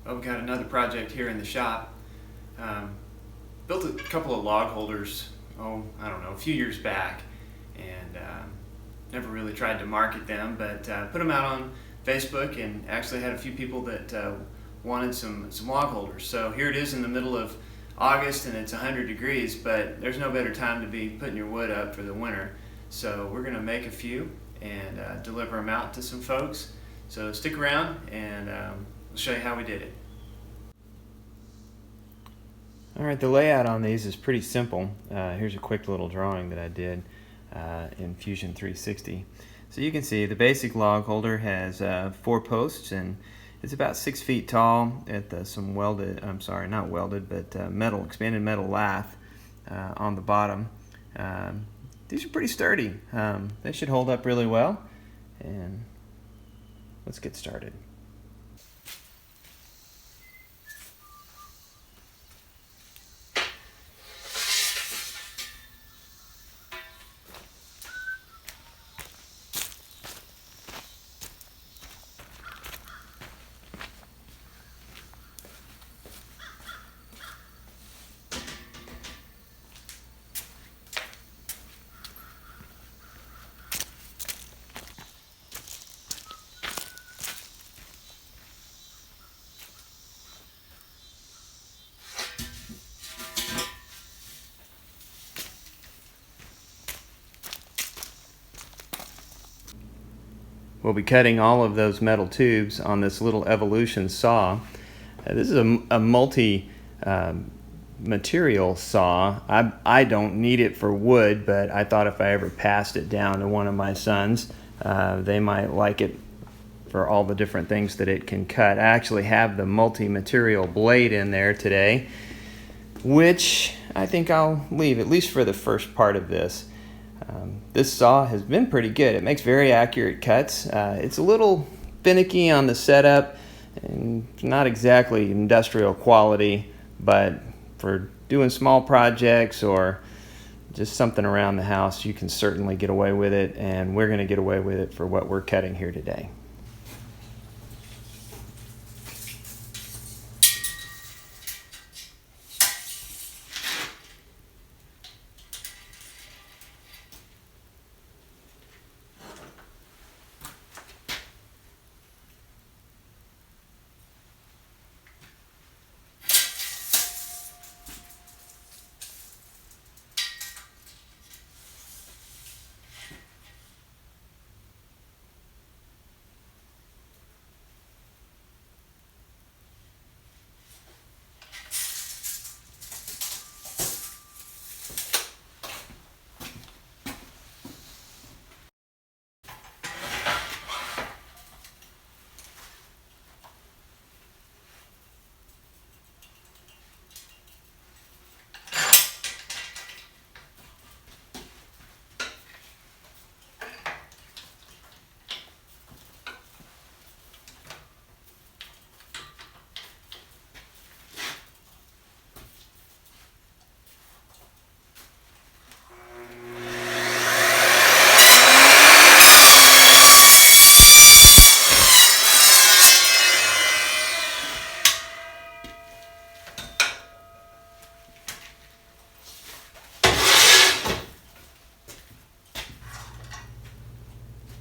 We've got another project here in the shop. Built a couple of log holders, I don't know, a few years back, and never really tried to market them, but put them out on Facebook and actually had a few people that wanted some log holders. So here it is in the middle of August and it's 100 degrees, but there's no better time to be putting your wood up for the winter. So we're going to make a few and deliver them out to some folks. So stick around and we'll show you how we did it. Alright, the layout on these is pretty simple. Here's a quick little drawing that I did in Fusion 360. So you can see the basic log holder has 4 posts and it's about 6 feet tall at some welded, not welded, but metal, expanded metal lath on the bottom. These are pretty sturdy. They should hold up really well. And let's get started. We'll be cutting all of those metal tubes on this little Evolution saw. This is a multi-material saw. I don't need it for wood, but I thought if I ever passed it down to one of my sons, they might like it for all the different things that it can cut. I actually have the multi-material blade in there today, which I think I'll leave, at least for the first part of this. This saw has been pretty good. It makes very accurate cuts. It's a little finicky on the setup and not exactly industrial quality, but for doing small projects or just something around the house, you can certainly get away with it, and we're going to get away with it for what we're cutting here today.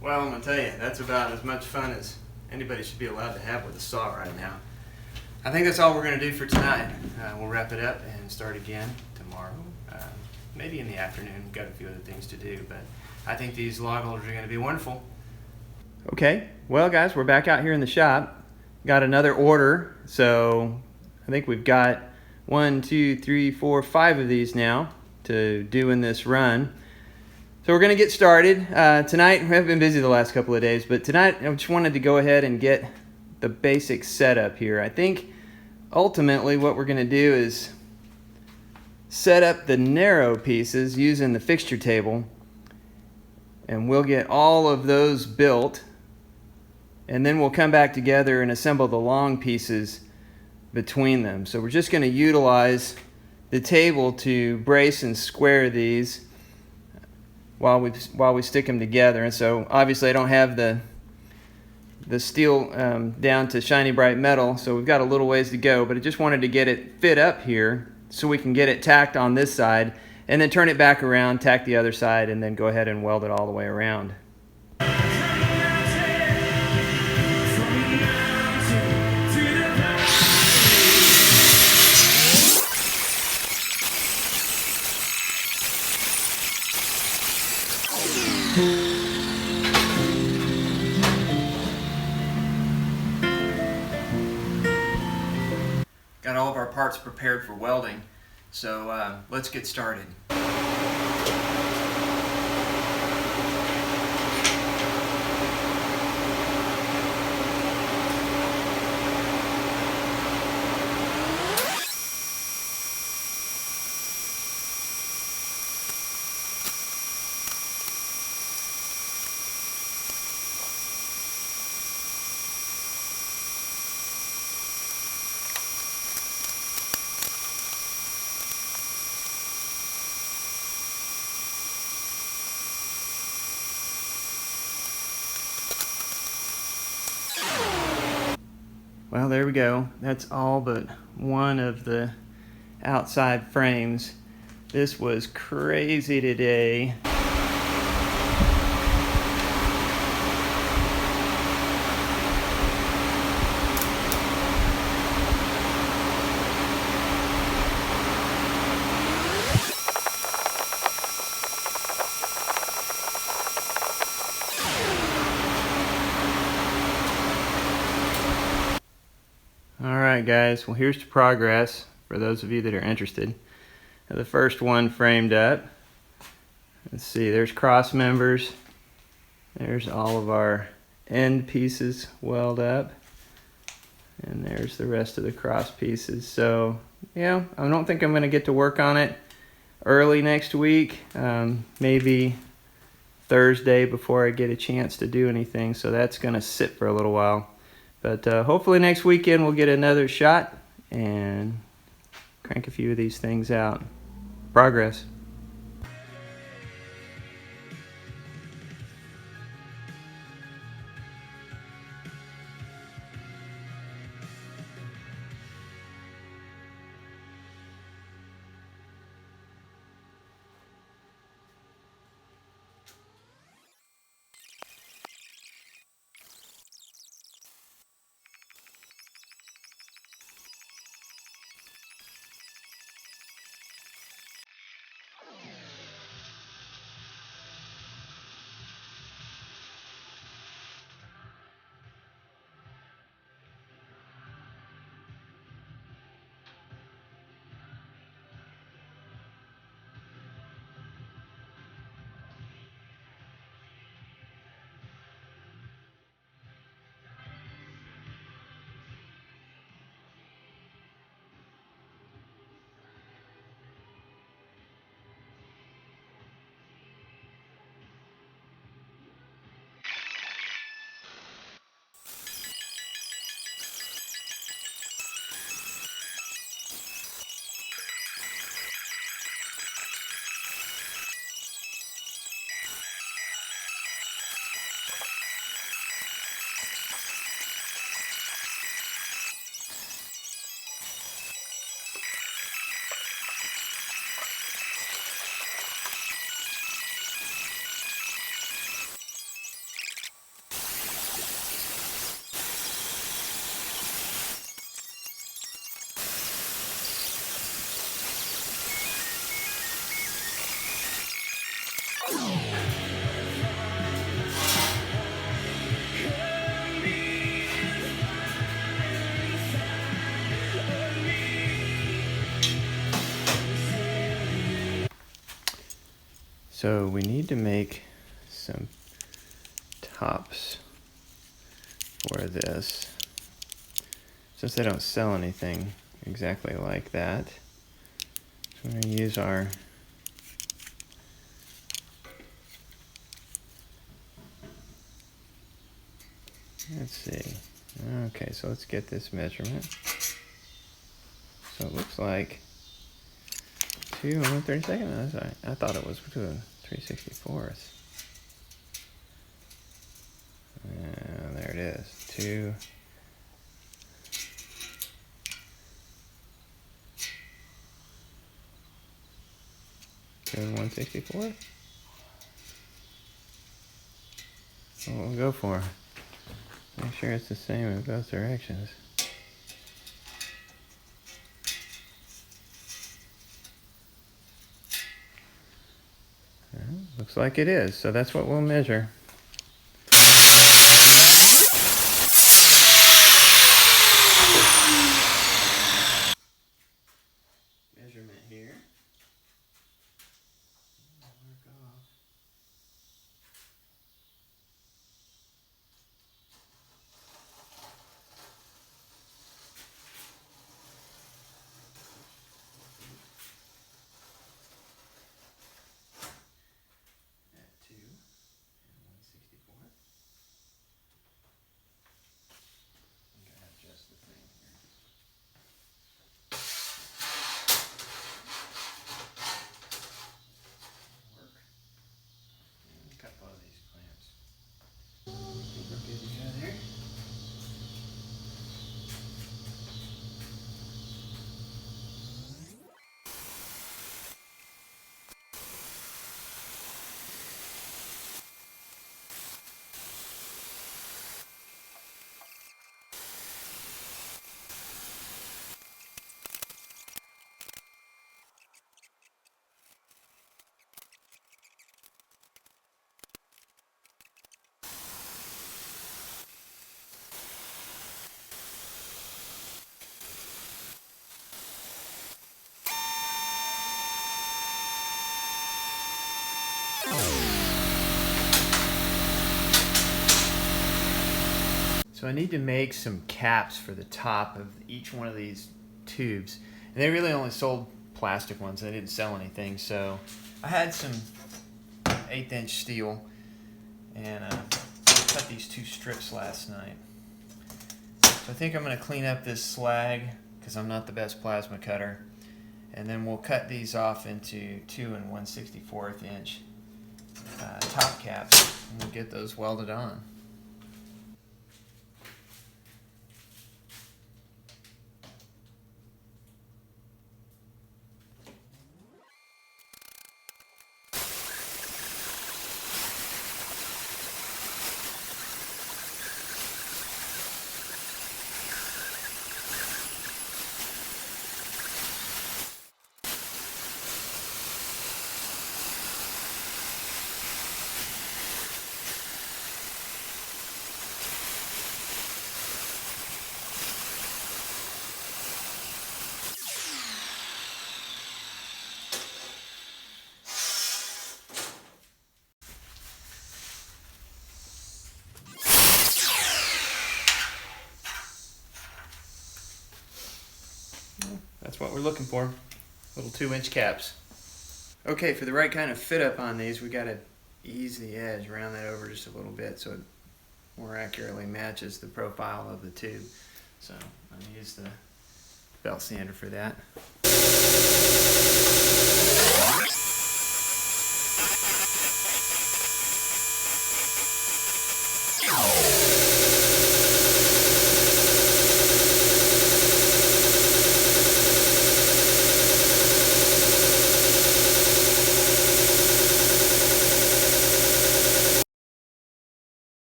Well, I'm going to tell you, that's about as much fun as anybody should be allowed to have with a saw right now. I think that's all we're going to do for tonight. We'll wrap it up and start again tomorrow, maybe in the afternoon. We've got a few other things to do, but I think these log holders are going to be wonderful. Okay, well guys, we're back out here in the shop. Got another order, so I think we've got 1, 2, 3, 4, 5 of these now to do in this run. So we're going to get started. Tonight, we haven't been busy the last couple of days, but tonight I just wanted to go ahead and get the basic setup here. I think ultimately what we're going to do is set up the narrow pieces using the fixture table, and we'll get all of those built, and then we'll come back together and assemble the long pieces between them. So we're just going to utilize the table to brace and square these while we stick them together. And so obviously I don't have the the steel down to shiny bright metal, so we've got a little ways to go, but I just wanted to get it fit up here so we can get it tacked on this side and then turn it back around, tack the other side, and then go ahead and weld it all the way around. Got all of our parts prepared for welding, so let's get started. Well, there we go. That's all but one of the outside frames. This was crazy today. Alright guys, well here's the progress for those of you that are interested. Now, the first one framed up. Let's see, there's cross members. There's all of our end pieces weld up. And there's the rest of the cross pieces. So yeah, I don't think I'm going to get to work on it early next week. Maybe Thursday before I get a chance to do anything. So that's going to sit for a little while. But hopefully next weekend we'll get another shot and crank a few of these things out. Progress. So we need to make some tops for this. Since they don't sell anything exactly like that, so we're going to use our let's see. Okay, so let's get this measurement. So it looks like 2 132nd. That's right. I thought it was 2 3/64. There it is. 2. 2 and 164. That's what we'll go for. Make sure it's the same in both directions. Looks like it is, so that's what we'll measure. Measurement here. Mark off. At 2 and 164. I'm gonna adjust the thing here. Work. And cut both of these clamps. Think we're good to go there. So I need to make some caps for the top of each one of these tubes. And they really only sold plastic ones. They didn't sell anything. So I had some 1/8 inch steel and cut these 2 strips last night. So I think I'm going to clean up this slag because I'm not the best plasma cutter. And then we'll cut these off into 2 and 1/64 inch top caps, and we'll get those welded on. That's what we're looking for. Little 2-inch caps. Okay, for the right kind of fit up on these, we got to ease the edge, round that over just a little bit so it more accurately matches the profile of the tube. So I'm going to use the belt sander for that.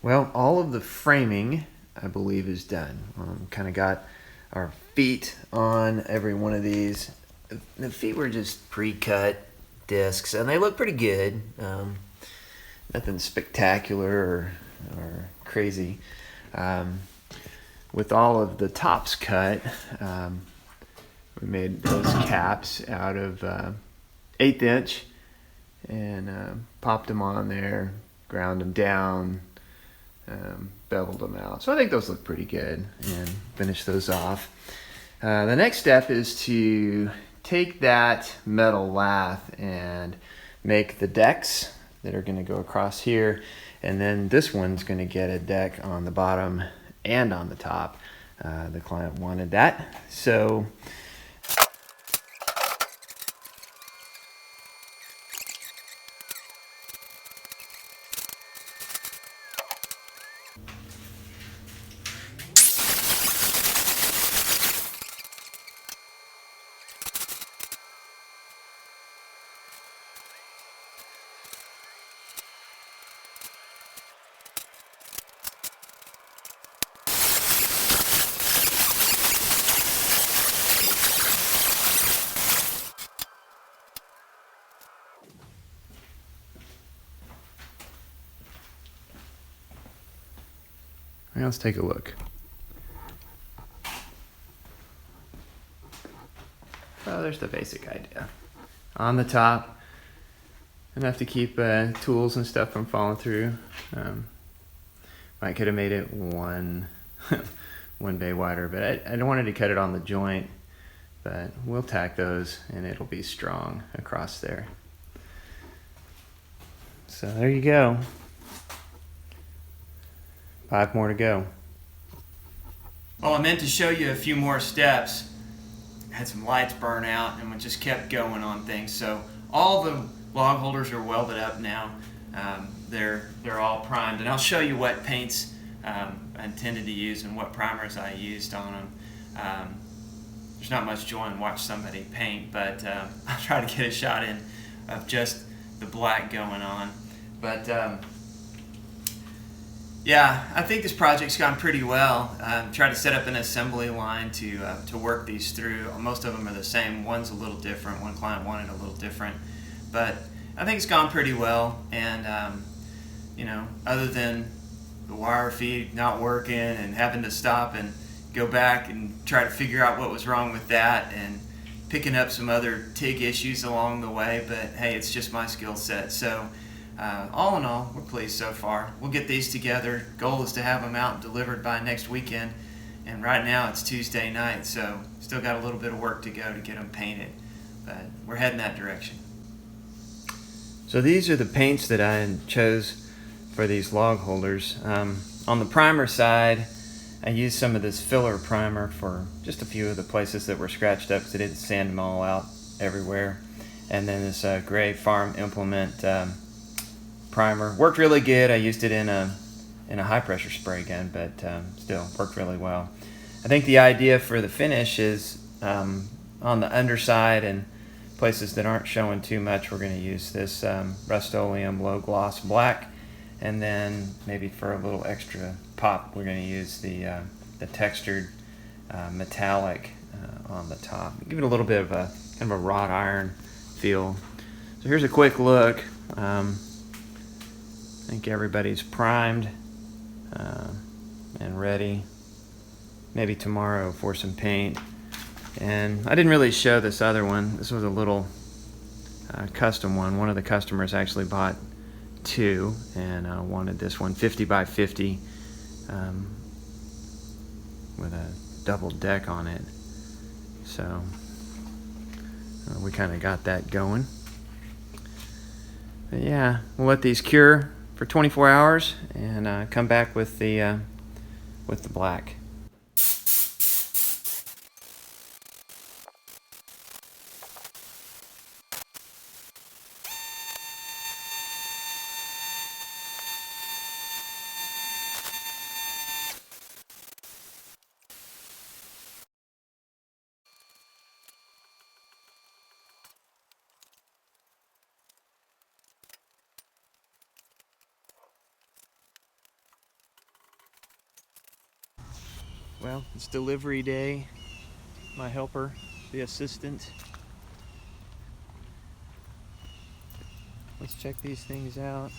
Well, all of the framing, I believe, is done. Kind of got our feet on every one of these. The feet were just pre-cut discs, and they look pretty good. Nothing spectacular or crazy. With all of the tops cut, we made those caps out of 1/8 inch and popped them on there, ground them down, beveled them out. So I think those look pretty good, and finish those off. The next step is to take that metal lath and make the decks that are going to go across here, and then this one's going to get a deck on the bottom and on the top. The client wanted that, so let's take a look. So there's the basic idea. On the top, enough to keep tools and stuff from falling through. I could have made it one bay wider, but I don't wanted to cut it on the joint, but we'll tack those and it'll be strong across there. So there you go. 5 more to go. Well, I meant to show you a few more steps. Had some lights burn out, and we just kept going on things. So all the log holders are welded up now. They're all primed, and I'll show you what paints I intended to use and what primers I used on them. There's not much joy in watch somebody paint, but I'll try to get a shot in of just the black going on. But yeah, I think this project's gone pretty well. Tried to set up an assembly line to work these through. Most of them are the same. One's a little different. One client wanted a little different, but I think it's gone pretty well. And other than the wire feed not working and having to stop and go back and try to figure out what was wrong with that, and picking up some other TIG issues along the way. But hey, it's just my skill set. So. All in all, we're pleased so far. We'll get these together. Goal is to have them out and delivered by next weekend. And right now it's Tuesday night, so still got a little bit of work to go to get them painted. But we're heading that direction. So these are the paints that I chose for these log holders. On the primer side, I used some of this filler primer for just a few of the places that were scratched up because I didn't sand them all out everywhere. And then this gray farm implement primer worked really good. I used it in a high pressure spray gun, but still worked really well. I think the idea for the finish is on the underside and places that aren't showing too much, we're going to use this Rust-Oleum low gloss black, and then maybe for a little extra pop, we're going to use the textured metallic on the top. Give it a little bit of a kind of a wrought iron feel. So here's a quick look. I think everybody's primed and ready. Maybe tomorrow for some paint. And I didn't really show this other one. This was a little custom one. One of the customers actually bought 2 and wanted this one 50 by 50 with a double deck on it. So we kind of got that going. But yeah, we'll let these cure for 24 hours and come back with the black. Well, it's delivery day. My helper, the assistant. Let's check these things out.